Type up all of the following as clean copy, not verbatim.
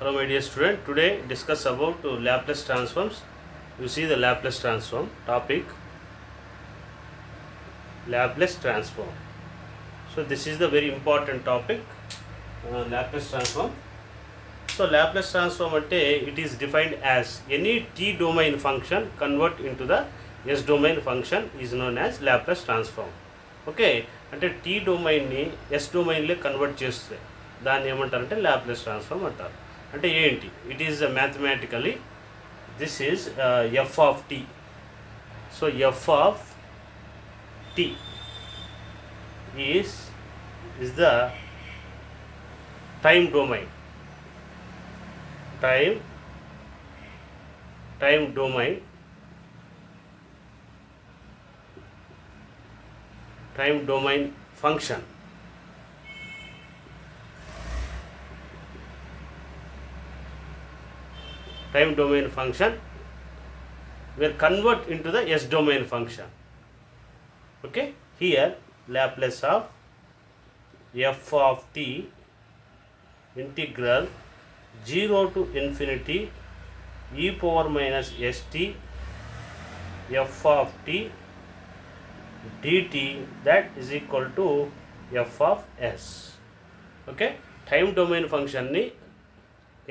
Hello my dear student, today discuss about Laplace transforms. You see the Laplace transform topic, Laplace transform. So this is the very important topic, Laplace transform. So Laplace transform it is defined as any t domain function convert into the s domain function is known as Laplace transform. Okay, అంటే t డొమైన్ని s డొమైన్లో convert చేస్తే దాన్ని ఏమంటారంటే Laplace transform అంటారు. అంటే ఏంటి? It is mathematically this is f of t. So f of t is the time domain. Time domain. Time domain function. Time domain function will convert into the s domain function. Okay, here Laplace of f of t integral 0 to infinity e power minus st f of t dt that is equal to f of s. Okay, time domain ఫంక్షన్ని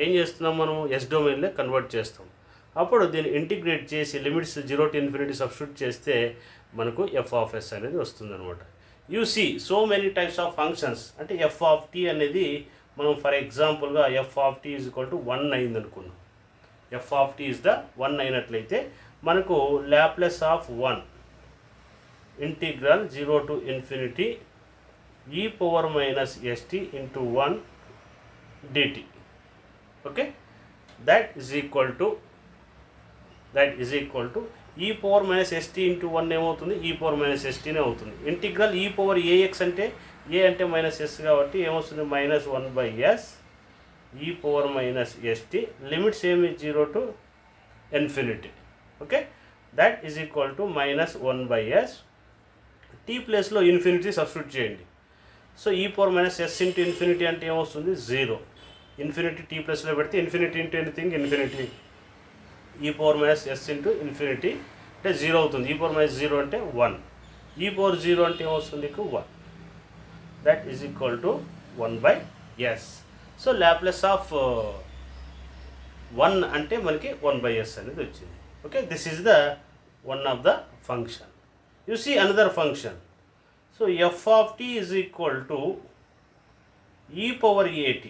ఏం చేస్తున్నాం మనం? Yes డొమైన్లో convert చేస్తాం. అప్పుడు దీన్ని integrate చేసి limits 0 to infinity substitute చేస్తే మనకు ఎఫ్ ఆఫ్ ఎస్ అనేది వస్తుంది అనమాట. You see so many types of functions. అంటే ఎఫ్ ఆఫ్ టీ అనేది మనం ఫర్ ఎగ్జాంపుల్గా f of t is equal to 1 అయింది అనుకున్నాం. F of t is the 1 అయినట్లయితే మనకు Laplace of 1 integral 0 to infinity e power minus st into 1 dt. Okay, that is equal to e power minus st into 1 ఏమవుతుంది? e power minus st నే అవుతుంది. Integral e power ax అంటే a అంటే minus s కాబట్టి ఏమొస్తుంది? Minus 1/s e power minus st. Limits ఏమి? 0 to infinity. Okay, that is equal to minus 1/s. T ప్లేస్లో infinity substitute చేయండి. So e power minus s into infinity అంటే ఏమొస్తుంది? 0. Infinity t ప్లస్లో పెడితే infinity into anything infinity. E power minus s into infinity అంటే 0 అవుతుంది. ఈ power minus 0 అంటే 1. ఈ పవర్ 0 అంటే ఏమొస్తుంది? 1. That is equal to 1/s. So Laplace of 1 అంటే మనకి 1/s అనేది వచ్చింది. Okay, this is the one of the function. You see another function. So f of t is equal to e power at.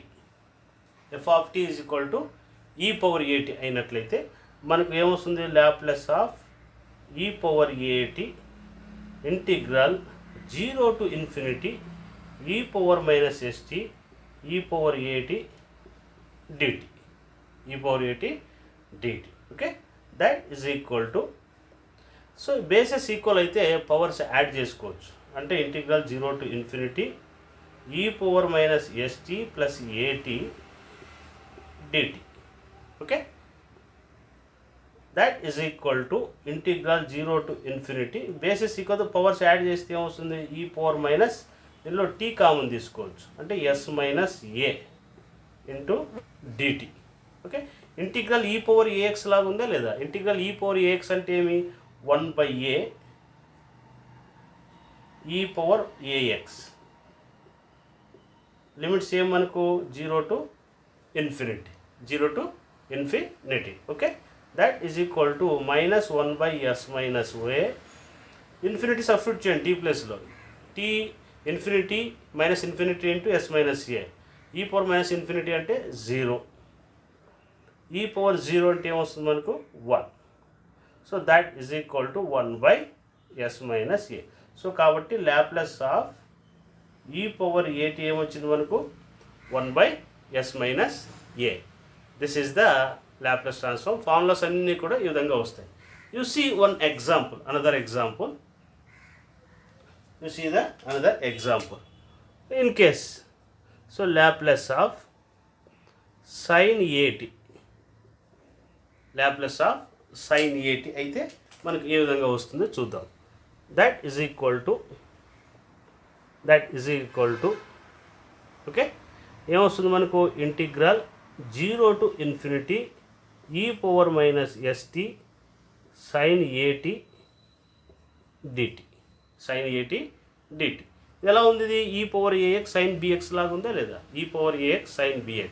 f of t is equal to e power at అయినట్లయితే మనకు ఏమొస్తుంది? Laplace of e power at integral 0 to infinity e power minus st e power at dt. e power at dt. Okay, that is equal to. So bases equal అయితే powers add చేసుకోవచ్చు. అంటే integral 0 to infinity e power minus st plus at dt. Okay, that is equal to integral 0 to infinity. Bases equal powers add చేస్తే ఏమొస్తుంది? e power minus దీనిలో t common తీసుకోవచ్చు అంటే s minus a into dt. Okay, integral e power ax లాగా ఉందా లేదా? Integral e power ax అంటే ఏమి? 1/a e power ax. Limits ఏం మనకు? 0 to infinity. Okay, that is equal to minus 1/s minus a. Infinity substitute చేయండి T ప్లేస్లో. T infinity minus infinity into S minus A. E power minus infinity అంటే 0. ఈ power 0 అంటే ఏమొస్తుంది మనకు? 1. So that is equal to 1/s minus a. సో కాబట్టి Laplace of ఈ పవర్ at ఏమొచ్చింది మనకు? 1/s minus a. This is the Laplace transform. Formulas అన్నీ కూడా ఈ విధంగా వస్తాయి. You see one example, another example. In case so Laplace of sine at. Laplace of sine at అయితే మనకు ఏ విధంగా వస్తుందో చూద్దాం. That is equal to okay ఏమొస్తుంది మనకు? ఇంటిగ్రల్ 0 to infinity e power minus st sin at dt sin at dt ఎలా ఉంది ఇది e power ax sin bx లాగా ఉందా లేదా e power ax sin bx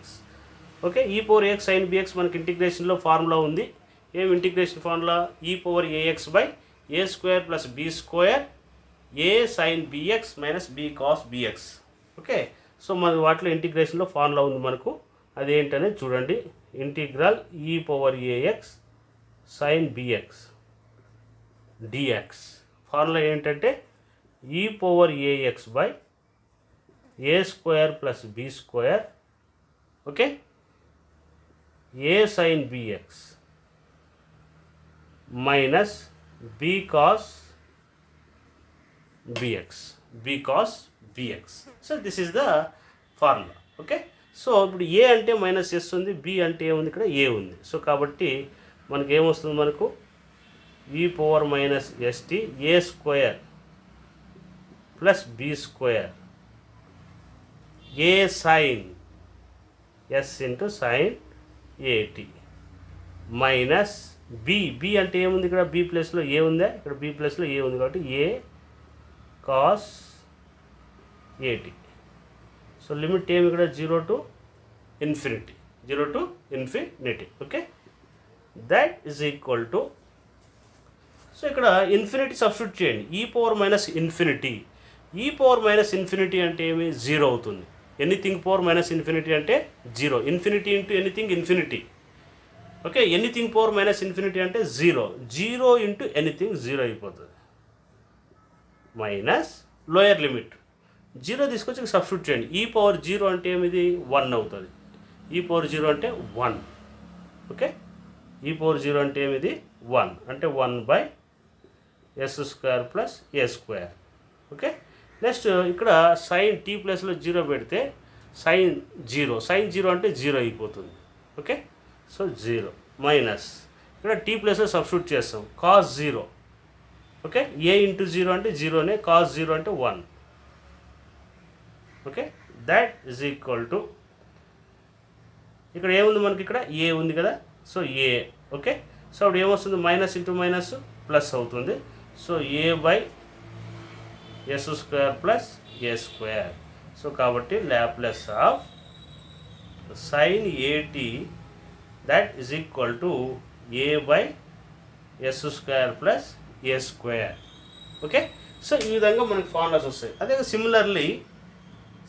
okay e power ax sin bx మనకి ఇంటిగ్రేషన్లో ఫార్ములా ఉంది ఏం integration formula e power ax by a square plus b square a sin bx minus b cos bx okay so మన వాటిలో ఇంటిగ్రేషన్లో formula ఉంది మనకు అదేంటనేది చూడండి integral e power ax sin bx dx formula ఏంటంటే e power ax by a square plus b square okay a sin bx minus b cos bx so this is the formula okay so ఇప్పుడు a అంటే minus yes ఉంది b అంటే ఏముంది ఇక్కడ a ఉంది so కాబట్టి మనకి ఏమొస్తుంది మనకు e power minus st a square plus b square a sin s into sin at minus b అంటే ఏముంది ఇక్కడ b ప్లస్లో ఏ ఉందా ఇక్కడ b ప్లస్లో ఏ ఉంది కాబట్టి a cos at so limit ఏమి ఇక్కడ 0 to infinity okay that is equal to so ఇక్కడ ఇన్ఫినిటీ సబ్స్టిట్యూట్ చేయండి e power minus ఇన్ఫినిటీ అంటే ఏమి 0 అవుతుంది ఎనీథింగ్ పవర్ మైనస్ ఇన్ఫినిటీ అంటే 0 infinity into anything infinity okay anything power minus infinity అంటే 0 into anything 0 అయిపోతుంది మైనస్ లోయర్ లిమిట్ 0 తీసుకొచ్చి substitute చేయండి e power 0 అంటే ఏమిది 1 అవుతుంది e power 0 అంటే 1 ఓకే e power 0 అంటే ఏమిది 1 అంటే 1 by s square plus a square okay next ఇక్కడ సైన్ టీ ప్లస్లో 0 పెడితే సైన్ 0 అంటే 0 అయిపోతుంది ఓకే సో 0 మైనస్ ఇక్కడ టీ ప్లస్లో సబ్స్టిట్యూట్ చేస్తాం కాస్ 0 ఓకే ఏ ఇంటూ 0 అంటే 0నే కాస్ 0 అంటే 1 okay that is equal to ఇక్కడ ఏముంది మనకి ఇక్కడ ఏ ఉంది కదా సో ఏ ఓకే సో అప్పుడు ఏమొస్తుంది మైనస్ ఇంటూ మైనస్ ప్లస్ అవుతుంది so a by yes square plus a square so కాబట్టి Laplace of sine a t that is equal to a by yes square plus a square okay so ఈ విధంగా మనకి formulas వస్తాయి అదే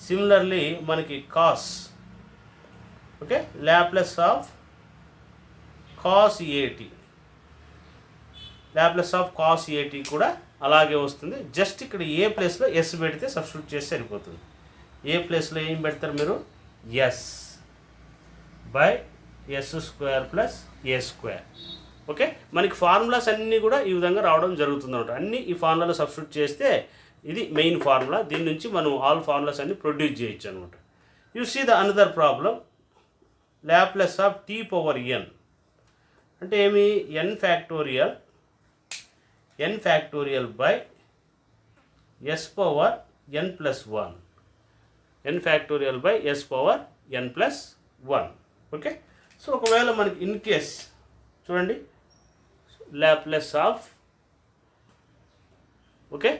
similarly మనకి cos okay Laplace of cos a t కూడా అలాగే వస్తుంది జస్ట్ ఇక్కడ ఏ ప్లేస్లో ఎస్ పెడితే సబ్స్టిట్యూట్ చేస్తే సరిపోతుంది ఏ ప్లేస్లో ఏం పెడతారు మీరు s by yes square plus a square okay మనకి ఫార్ములాస్ అన్నీ కూడా ఈ విధంగా రావడం జరుగుతుంది అనమాట అన్నీ ఈ ఫార్ములాలో సబ్స్టిట్యూట్ చేస్తే ఇది మెయిన్ ఫార్ములా దీని నుంచి మనం ఆల్ ఫార్ములాస్ అన్ని ప్రొడ్యూస్ చేయొచ్చు అనమాట you see the another problem Laplace of tea power N అంటే ఏమి N factorial by yes power N plus 1 N factorial by yes power N plus 1 okay so ఒకవేళ మనకి ఇన్ కేస్ చూడండి Laplace of okay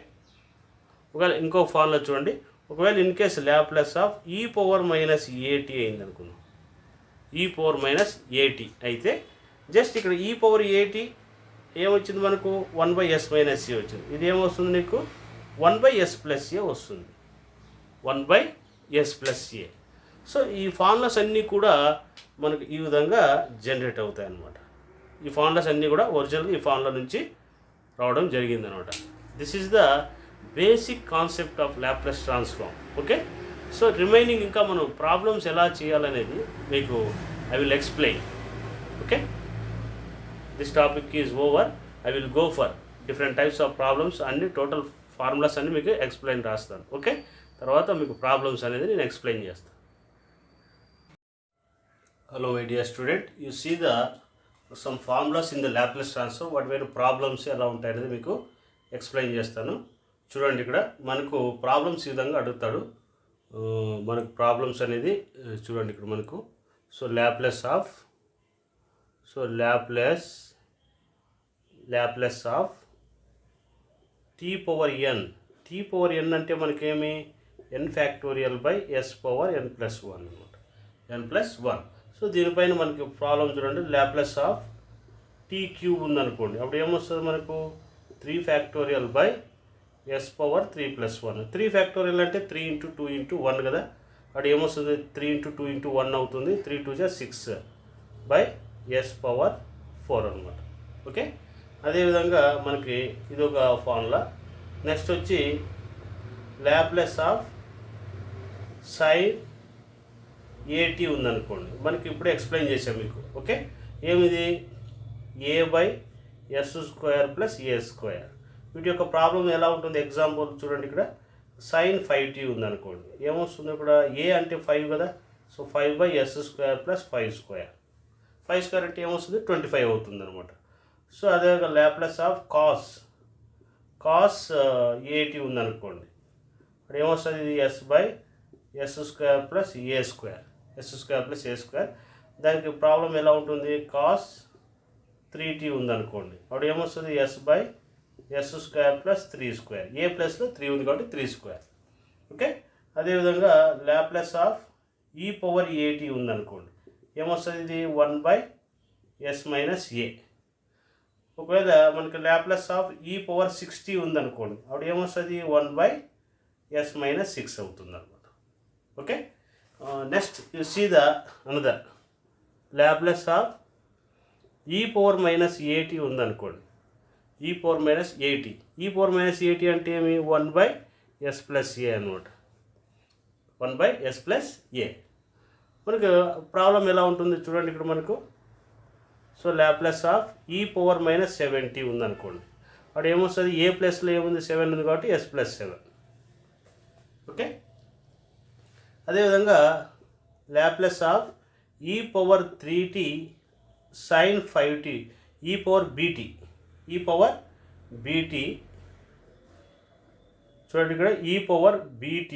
ఒకవేళ ఇంకో formula చూడండి ఒకవేళ in case Laplace of ఈ పవర్ మైనస్ ఏటీ అయింది అనుకున్నాం ఈ పవర్ మైనస్ ఏటీ అయితే జస్ట్ ఇక్కడ ఈ పవర్ ఏటీ ఏమొచ్చింది మనకు 1/s మైనస్ ఏ వచ్చింది ఇది ఏమొస్తుంది నీకు 1/s ప్లస్ ఏ వస్తుంది 1/s ప్లస్ ఏ సో ఈ ఫార్ములాస్ అన్నీ కూడా మనకు ఈ విధంగా జనరేట్ అవుతాయి అన్నమాట ఈ ఫార్ములాస్ అన్నీ కూడా ఒరిజినల్గా ఈ ఫార్ములా నుంచి రావడం జరిగిందనమాట this is the basic concept of Laplace transform okay so remaining ఇంకా మనం ప్రాబ్లమ్స్ ఎలా చేయాలనేది మీకు I will explain okay this topic is over I will go for different types of problems అన్ని టోటల్ ఫార్ములాస్ అన్ని మీకు ఎక్స్ప్లెయిన్ రాస్తాను okay తర్వాత మీకు ప్రాబ్లమ్స్ అనేది నేను ఎక్స్ప్లెయిన్ చేస్తాను hello my dear student you see the some formulas in the Laplace transform వాటి మీద ప్రాబ్లమ్స్ ఎలా ఉంటాయి అనేది మీకు ఎక్స్ప్లెయిన్ చేస్తాను చూడండి ఇక్కడ మనకు ప్రాబ్లమ్స్ ఈ విధంగా అడుగుతాడు మనకు ప్రాబ్లమ్స్ అనేది చూడండి ఇక్కడ మనకు so Laplace of tea power N అంటే మనకేమి n factorial by yes power n plus 1 అనమాట, n+1. సో దీనిపైన మనకి ప్రాబ్లం చూడండి, లాప్లస్ ఆఫ్ టీ క్యూబ్ ఉందనుకోండి, అప్పుడు ఏమొస్తుంది మనకు 3 factorial by yes power 3+1. 3 factorial అంటే 3 × 2 × 1 కదా, అక్కడ ఏమొస్తుంది 3 × 2 × 1 అవుతుంది, 3 2 6 బై ఎస్ పవర్ 4 అనమాట. ఓకే, అదేవిధంగా మనకి ఇది ఒక ఫార్ములా. నెక్స్ట్ వచ్చి లాప్లస్ ఆఫ్ సైన్ ఏటీ ఉందనుకోండి, మనకి ఇప్పుడే ఎక్స్ప్లెయిన్ చేసాం మీకు. ఓకే, ఏమిది a/s² + a². వీటి యొక్క ప్రాబ్లం ఎలా ఉంటుంది, ఎగ్జాంపుల్ చూడండి. ఇక్కడ sin 5t ఉందనుకోండి, ఏమొస్తుంది ఇక్కడ a అంటే 5 కదా, సో 5/s² + 5². 5² అంటే ఏమొస్తుంది 25 అవుతుంది అనమాట. సో అదేవిధంగా లాప్లస్ ఆఫ్ కాస్ 80 ఉందనుకోండి, ఇక్కడ ఏమొస్తుంది, ఇది s/s² + a². దానికి ప్రాబ్లం ఎలా ఉంటుంది, cos 3t ఉందనుకోండి, అప్పుడు ఏమొస్తుంది s/s² + 3². ఏ ప్లస్లో 3 ఉంది కాబట్టి 3². ఓకే, అదేవిధంగా లాప్లస్ ఆఫ్ e⁻at ఉందనుకోండి, ఏమొస్తుంది, ఇది 1/s-a. ఒకవేళ మనకి లాప్లస్ ఆఫ్ e⁻60 ఉందనుకోండి, అప్పుడు ఏమొస్తుంది 1/s-6 అవుతుంది అనమాట. Okay, next you see the another Laplace of e⁻at ఉందనుకోండి, e⁻at అంటే ఏమి 1/s+a అనమాట, 1/s+a. మనకు ప్రాబ్లం ఎలా ఉంటుంది చూడండి ఇక్కడ మనకు. సో లాప్లస్ ఆఫ్ e⁻70 ఉందనుకోండి, అక్కడ ఏమొస్తుంది, ఏ ప్లస్లో ఏముంది 7 ఉంది కాబట్టి s+7. ఓకే, అదేవిధంగా Laplace of e⁻3t sin 5t, e⁻bt చూడండి, ఇక్కడ e⁻bt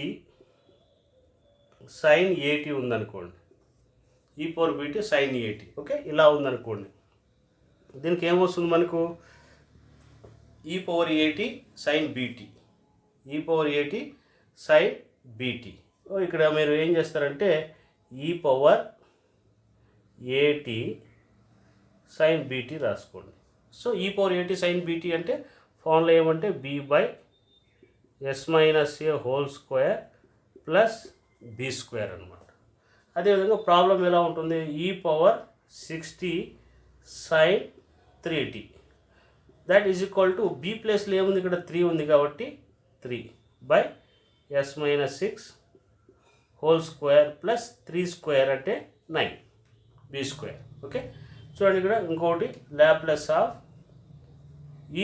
sin 80 ఉందనుకోండి, e⁻bt sin 80. ఓకే, ఇలా ఉందనుకోండి, దీనికి ఏమొస్తుంది మనకు e⁻at sin bt, ఇక్కడ మీరు ఏం చేస్తారంటే e⁻at sin bt రాసుకోండి. సో e⁻at sin bt అంటే ఫార్ములా ఏమంటే b/s-a² + అనమాట. అదేవిధంగా ప్రాబ్లం ఎలా ఉంటుంది, e⁻60 sin 3t, that is equal to b ప్లేస్లో ఏముంది, ఇక్కడ 3 ఉంది కాబట్టి 3/s-6² + 3² అంటే 9b². ఓకే, చూడండి ఇక్కడ ఇంకోటి Laplace of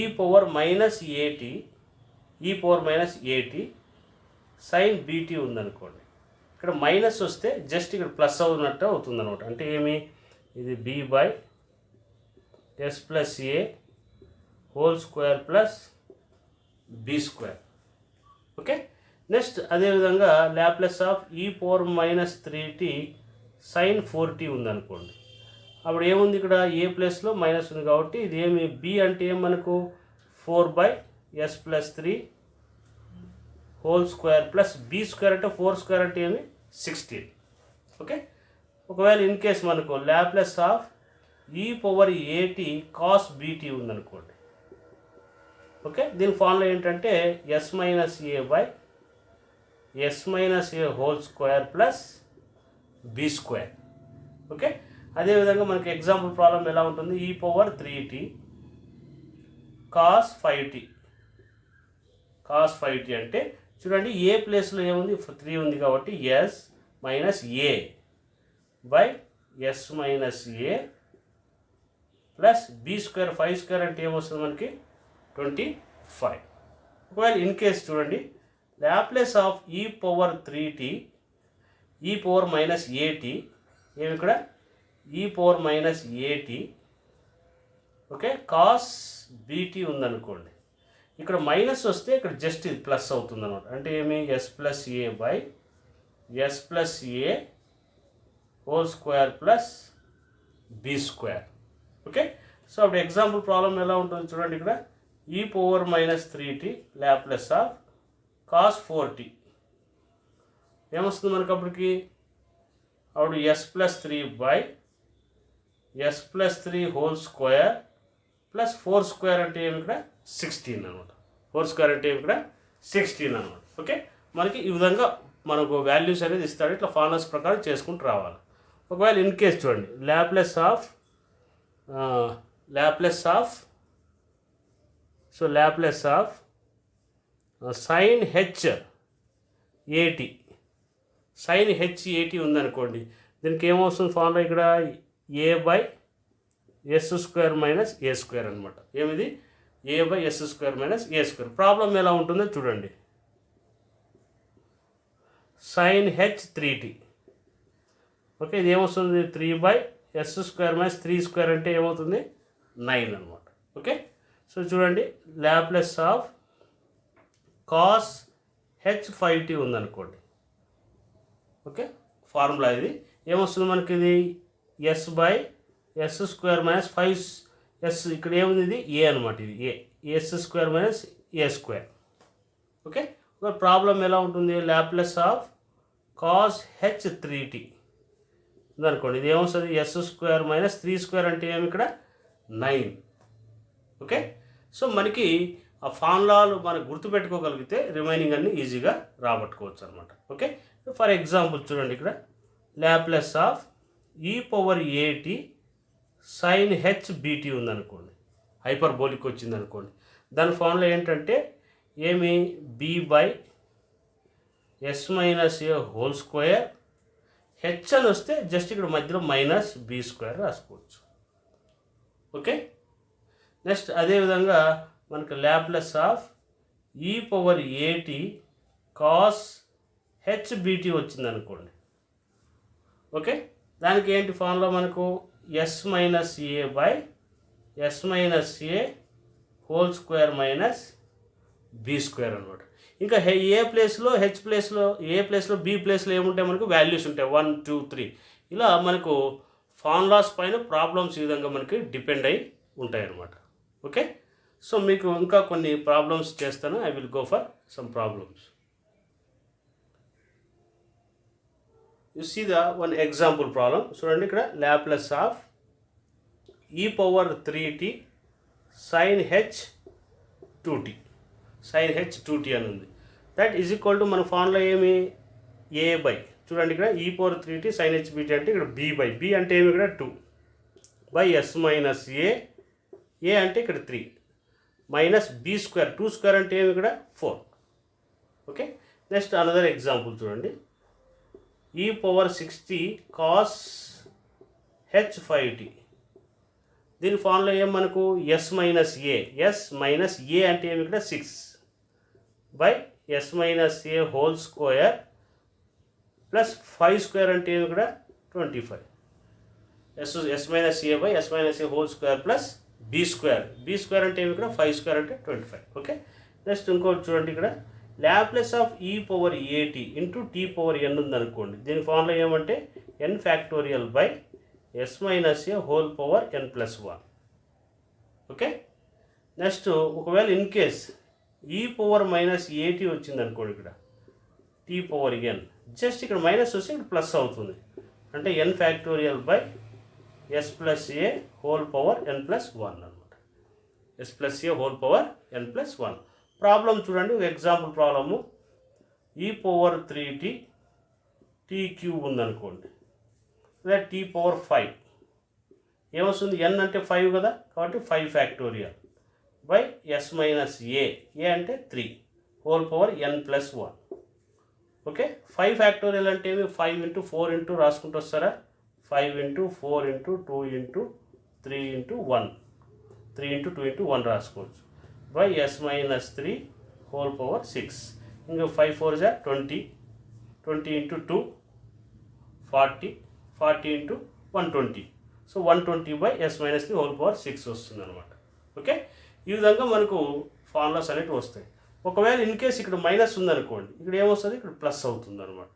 e⁻at sin bt ఉందనుకోండి, ఇక్కడ మైనస్ వస్తే జస్ట్ ఇక్కడ ప్లస్ అవుతున్నట్టు అవుతుంది అనమాట. అంటే ఏమి, ఇది b/s+a² + b². ఓకే, నెక్స్ట్ అదేవిధంగా Laplace of e⁻3t sin 4t ఉందనుకోండి, అప్పుడు ఏముంది, ఇక్కడ ఏ ప్లేస్లో మైనస్ ఉంది కాబట్టి ఇది ఏమి, b అంటే ఏం మనకు 4/s+3² + b² అంటే 4² అంటే ఏమి 16. ఓకే, ఒకవేళ ఇన్ కేస్ మనకు Laplace of e⁻at cos bt ఉందనుకోండి, ఓకే, దీని ఫార్ములా ఏంటంటే s-a/s-a² + b². ఓకే, అదేవిధంగా మనకి ఎగ్జాంపుల్ ప్రాబ్లం ఎలా ఉంటుంది, e⁻3t cos 5t అంటే చూడండి, ఏ ప్లేస్లో ఏముంది 3 ఉంది కాబట్టి s-a/s-a + b². 5² అంటే ఏమొస్తుంది మనకి 25. ఒకవేళ ఇన్ కేస్ చూడండి, లాప్లస్ ఆఫ్ e⁻3t e⁻at ఏమి ఇక్కడ e⁻at ఓకే cos bt ఉందనుకోండి, ఇక్కడ మైనస్ వస్తే ఇక్కడ జస్ట్ ఇది ప్లస్ అవుతుంది అనమాట. అంటే ఏమి s+a/s+a whole square plus b square. Okay, so అప్పుడు ఎగ్జాంపుల్ ప్రాబ్లం ఎలా ఉంటుంది చూడండి. ఇక్కడ e power minus 3t Laplace of cos 4t ఏమొస్తుంది మనకు అప్పటికి? అప్పుడు s plus 3 by yes plus 3 whole square plus 4 square అంటే ఏమి? ఇక్కడ 16 అనమాట. 4 స్క్వేర్ అంటే ఏమి? ఇక్కడ 16 అనమాట. ఓకే, మనకి ఈ విధంగా మనకు వాల్యూస్ అనేది ఇస్తాడు. ఇట్లా ఫార్ములాస్ ప్రకారం చేసుకుంటూ రావాలి. ఒకవేళ ఇన్ కేస్ చూడండి, Laplace of sine H AT ఉందనుకోండి, దీనికి ఏమవుతుంది ఫార్ములా? ఇక్కడ A by yes square minus A square అనమాట. ఏమిది? A by yes square minus A square. Problem ఎలా ఉంటుందో చూడండి. Sign H 3t. ఓకే, ఇది ఏమొస్తుంది? 3 by yes square minus 3 square అంటే ఏమవుతుంది? 9 అనమాట. ఓకే, సో చూడండి, Laplace of cos h 5t ఉందనుకోండి. ఓకే, ఫార్ములా ఇది ఏమొస్తుంది మనకి? ఇది s by yes square minus 5 s. ఇక్కడ ఏముంది? ఇది ఏ అనమాట. ఇది a s square minus A square. Okay, problem ఎలా ఉంటుంది? Laplace of cos H 3t ఉందనుకోండి. ఇది ఏమొస్తుంది? ఎస్ స్క్వేర్ మైనస్ 3 స్క్వేర్ అంటే ఏమి? ఇక్కడ 9. ఓకే, సో మనకి ఆ ఫార్ములాలు మనకు గుర్తుపెట్టుకోగలిగితే రిమైనింగ్ అన్ని ఈజీగా రాబట్టుకోవచ్చు అనమాట. ఓకే, ఫర్ ఎగ్జాంపుల్ చూడండి, ఇక్కడ లాప్లస్ ఆఫ్ ఈ power a t sine h b t ఉందనుకోండి, హైపర్బోలిక్ వచ్చింది అనుకోండి. దాని ఫార్ములా ఏంటంటే ఏమి? B by yes minus A whole square. H అని వస్తే జస్ట్ ఇక్కడ మధ్యలో మైనస్ బి స్క్వేర్ రాసుకోవచ్చు. ఓకే, నెక్స్ట్ అదేవిధంగా మనకు లాప్లస్ ఆఫ్ ఈ power a t cos h b t వచ్చింది అనుకోండి. ఓకే, దానికి ఏంటి ఫార్ములా మనకు? S minus a by yes minus A whole square minus b square అనమాట. ఇంకా ఏ ప్లేస్లో హెచ్ ప్లేస్లో ఏ ప్లేస్లో బి ప్లేస్లో ఏముంటాయి? మనకు వాల్యూస్ ఉంటాయి 1 2 3. ఇలా మనకు ఫార్ములాస్ పైన ప్రాబ్లమ్స్ ఈ విధంగా మనకి డిపెండ్ అయి ఉంటాయి అన్నమాట. ఓకే, సో మీకు ఇంకా కొన్ని ప్రాబ్లమ్స్ చేస్తాను. I will go for some problems. You see the one example problem. చూడండి, ఇక్కడ లాప్లస్ ఆఫ్ ఈ power 3t sine h 2t అని ఉంది. దట్ ఈజ్ ఈక్వల్ టు మన ఫార్ములా ఏమి? ఏ బై చూడండి, ఇక్కడ e power 3t sine h BT అంటే ఇక్కడ బి బై బి అంటే ఏమి? ఇక్కడ 2 బై ఎస్ మైనస్ ఏ అంటే ఇక్కడ 3 మైనస్ బి స్క్వేర్ 2 స్క్వేర్ అంటే ఏమి? ఇక్కడ 4. ఓకే, నెక్స్ట్ అనదర్ ఎగ్జాంపుల్ చూడండి. ఈ పవర్ 60 కాస్ హెచ్ 5t. దీని ఫార్ములా ఏం మనకు? ఎస్ మైనస్ ఏ అంటే ఏమి? ఇక్కడ 6 by yes minus A whole square plus 5 square అంటే ఏమి? ఇక్కడ 25. S minus a by yes minus A whole square plus b square అంటే ఏమి? ఇక్కడ 5 స్క్వేర్ అంటే 25. ఓకే, నెక్స్ట్ ఇంకోటి చూడండి, ఇక్కడ లాప్లస్ ఆఫ్ ఈ power AT into T power N ఉందనుకోండి. దీని ఫార్ములా ఏమంటే N factorial by yes minus A whole power N plus 1. Okay, next ఒకవేళ in case E power minus AT వచ్చింది అనుకోండి, ఇక్కడ టీ పవర్ ఎన్ జస్ట్ ఇక్కడ minus వస్తే ఇక్కడ ప్లస్ అవుతుంది. అంటే N factorial by yes plus A whole power N plus 1 అనమాట. S plus A whole power N plus 1. Problem చూడండి, ఎగ్జాంపుల్ ప్రాబ్లము. ఈ పవర్ 3t టీ క్యూబ్ ఉందనుకోండి, లేదా టీ పవర్ 5 ఏమొస్తుంది? ఎన్ అంటే 5 కదా, కాబట్టి 5 factorial by yes minus a అంటే 3 హోల్ పవర్ ఎన్ ప్లస్ 1. ఓకే, 5 ఫ్యాక్టోరియల్ అంటే ఏమి? 5 ఇంటూ 4 ఇంటూ రాసుకుంటూ వస్తారా? 5 into 4 into 2 into 3 into 1 3 into 2 into 1 రాసుకోవచ్చు by yes minus 3 whole power 6. ఇంకా 5 4 జా 20 20 into 2 40 40 into 120. So 120 by yes minus 3 whole power 6 వస్తుంది అనమాట. ఓకే, ఈ విధంగా మనకు ఫార్ములాస్ అనేవి వస్తాయి. ఒకవేళ ఇన్ కేస్ ఇక్కడ మైనస్ ఉందనుకోండి, ఇక్కడ ఏమొస్తుంది? ఇక్కడ ప్లస్ అవుతుంది అనమాట.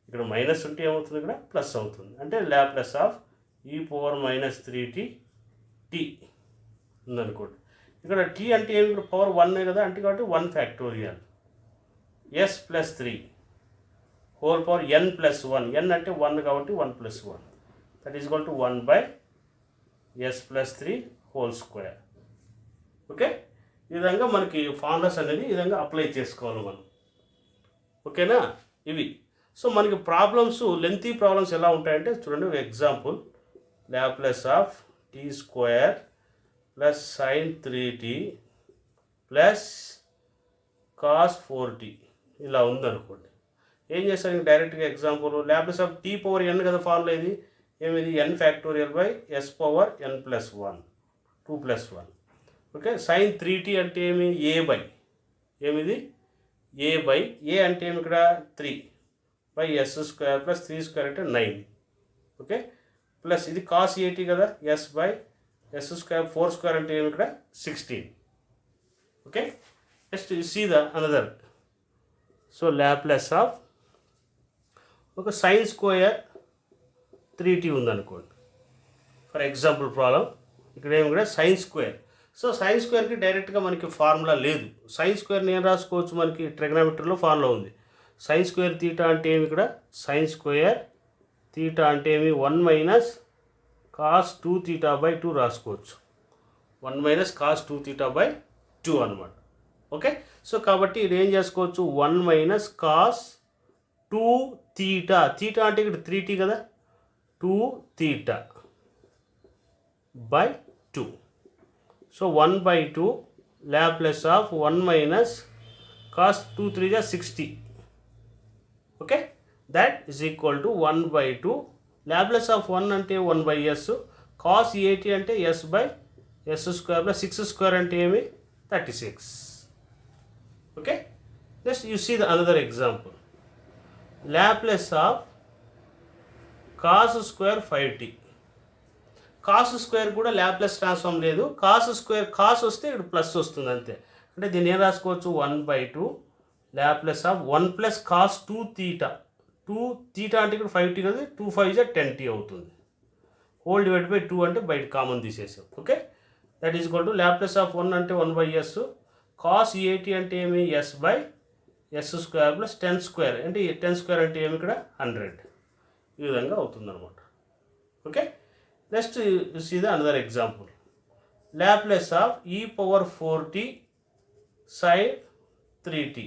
ఇక్కడ మైనస్ ఉంటే ఏమవుతుంది, ఇక్కడ ప్లస్ అవుతుంది. అంటే Laplace of e power minus 3t t ఉందనుకోండి. ఇక్కడ t అంటే ఏమి, ఇక్కడ పవర్ 1 కదా, అంటే కాబట్టి 1 factorial s plus 3 whole power n plus 1, n అంటే 1 కాబట్టి 1 plus 1 that is equal to 1 by s plus 3 whole square. Okay, ఈ విధంగా మనకి ఫార్ములాస్ అనేది ఈ విధంగా అప్లై చేసుకోవాలి మనం. ఓకేనా, ఇవి. సో మనకి ప్రాబ్లమ్స్, లెంతీ ప్రాబ్లమ్స్ ఎలా ఉంటాయంటే చూడండి, example Laplace of t square plus sine 3t plus cos 4t ఇలా ఉందనుకోండి. ఏం చేస్తారు, డైరెక్ట్గా example Laplace of tea power n కదా ఫార్ములా, ఇది ఏమిది n factorial by s power n plus 1 2 plus 1. Okay, sine 3t అంటే ఏమి, ఏ బై ఏమిది ఏ బై ఏ అంటే ఏమి, ఇక్కడ 3 by s square plus 3 square అంటే 9. ఓకే, ప్లస్ ఇది కాస్ 80 కదా, s by s square 4 square అంటే ఏమి, ఇక్కడ 16. Okay, next you see the another. So Laplace of ఒక సైన్ స్క్వేర్ 3t ఉందనుకోండి. ఫర్ ఎగ్జాంపుల్ ప్రాబ్లం, ఇక్కడ ఏమి కూడా సైన్ స్క్వేర్. సో సైన్ స్క్వేర్కి డైరెక్ట్గా మనకి ఫార్ములా లేదు. సైన్ స్క్వేర్ని ఏం రాసుకోవచ్చు, మనకి ట్రిగ్నోమెట్రీలో ఫార్ములా ఉంది. సైన్ స్క్వేర్ తీటా అంటే ఏమి, ఇక్కడ సైన్ స్క్వేర్ తీటా అంటే ఏమి 1 మైనస్ కాస్ 2 తీటా బై 2 రాసుకోవచ్చు. 1 మైనస్ కాస్ 2 తీటా బై 2 అనమాట. ఓకే, సో కాబట్టి ఇది ఏం చేసుకోవచ్చు, 1 మైనస్ కాస్ 2 తీటా, తీటా అంటే ఇక్కడ 3t కదా, 2 theta by 2. So 1 by 2 Laplace of 1 minus cos 2 3 జా 60. Okay, that is equal to 1 by 2 Laplace of 1 అంటే 1 బై s, కాస్ 80 అంటే s by s square plus 6 square అంటే ఏమి 36. Okay, next you see the another example. Laplace of cos square 5t. Cos square కూడా Laplace transform లేదు. Cos square cos వస్తే ఇక్కడ plus వస్తుంది అంతే. అంటే దీన్ని ఏం రాసుకోవచ్చు, 1 by 2 Laplace of 1 plus cos 2 theta. 2 theta అంటే ఇక్కడ 5t కదా, 2 5 జా 10t అవుతుంది. హోల్ డివైడ్ బై 2 అంటే బయట కామన్ తీసేసాం. Okay, that is equal to Laplace of 1 అంటే 1 బై s, కాస్ 80 అంటే ఏమి s by s square plus 10 square అంటే 10 స్క్వేర్ అంటే ఏమి, ఇక్కడ 100. ఈ విధంగా అవుతుంది అనమాట. Okay, next you see the another example. Laplace of e power 4t sine 3t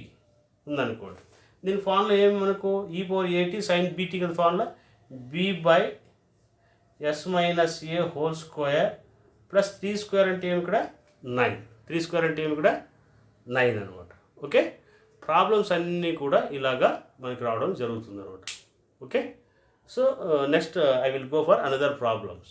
ఉందనుకోండి. దీని ఫార్ములా ఏమి మనకు, e పవర్ 80 సైన్ bt కదా formula, b by s minus a whole square plus 3 square అంటే ఏమి, ఇక్కడ 9. 3 స్క్వేర్ అంటే ఏమి, ఇక్కడ 9 అనమాట. ఓకే, ప్రాబ్లమ్స్ అన్నీ కూడా ఇలాగా మనకి రావడం జరుగుతుంది అనమాట. Okay, so next I will go for another problems.